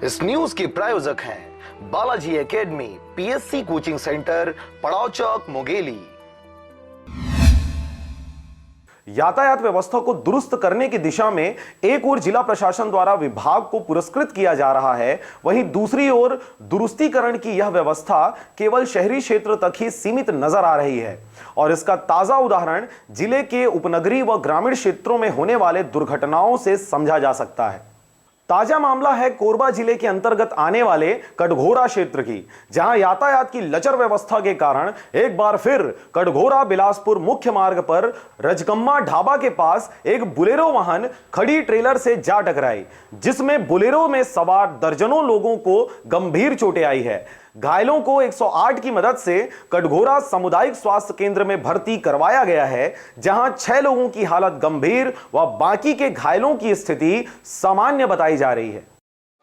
इस न्यूज के प्रायोजक हैं Balaji academy, PSC coaching centre, पड़ाव चौक, मुंगेली। यातायात व्यवस्था को दुरुस्त करने की दिशा में एक ओर जिला प्रशासन द्वारा विभाग को पुरस्कृत किया जा रहा है, वहीं दूसरी ओर दुरुस्तीकरण की यह व्यवस्था केवल शहरी क्षेत्र तक ही सीमित नजर आ रही है। और इसका ताजा उदाहरण जिले के उपनगरीय व ग्रामीण क्षेत्रों में होने वाले दुर्घटनाओं से समझा जा सकता है। ताजा मामला है कोरबा जिले के अंतर्गत आने वाले कटघोरा क्षेत्र की, जहां यातायात की लचर व्यवस्था के कारण एक बार फिर कटघोरा बिलासपुर मुख्य मार्ग पर रजकम्मा ढाबा के पास एक बुलेरो वाहन खड़ी ट्रेलर से जा टकराई, जिसमें बुलेरो में सवार दर्जनों लोगों को गंभीर चोटें आई है। घायलों को 108 की मदद से कटघोरा सामुदायिक स्वास्थ्य केंद्र में भर्ती करवाया गया है, जहां 6 लोगों की हालत गंभीर व बाकी के घायलों की स्थिति सामान्य बताई जा रही है।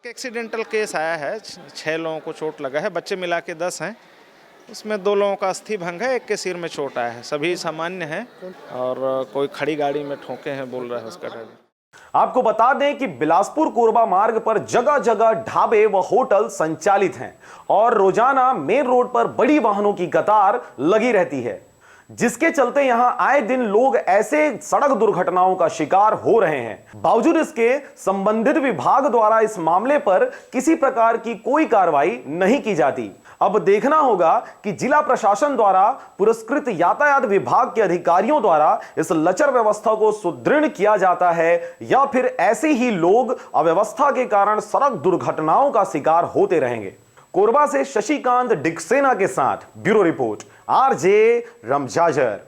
एक्सीडेंटल केस आया है, 6 लोगों को चोट लगा है, बच्चे मिला के 10 हैं। उसमें 2 लोगों का अस्थि भंग है, एक के सिर में चोट आया है, सभी सामान्य हैं और कोई खड़ी गाड़ी में ठोके हैं बोल रहा है उसका ड्राइवर। आपको बता दें कि बिलासपुर कोरबा मार्ग पर जगह जगह ढाबे व होटल संचालित हैं और रोजाना मेन रोड पर बड़ी वाहनों की कतार लगी रहती है, जिसके चलते यहां आए दिन लोग ऐसे सड़क दुर्घटनाओं का शिकार हो रहे हैं। बावजूद इसके संबंधित विभाग द्वारा इस मामले पर किसी प्रकार की कोई कार्रवाई नहीं की जाती। अब देखना होगा कि जिला प्रशासन द्वारा पुरस्कृत यातायात विभाग के अधिकारियों द्वारा इस लचर व्यवस्था को सुदृढ़ किया जाता है या फिर ऐसे ही लोग अव्यवस्था के कारण सड़क दुर्घटनाओं का शिकार होते रहेंगे। कोरबा से शशिकांत डिक्सेना के साथ ब्यूरो रिपोर्ट, आरजे रमजाजर।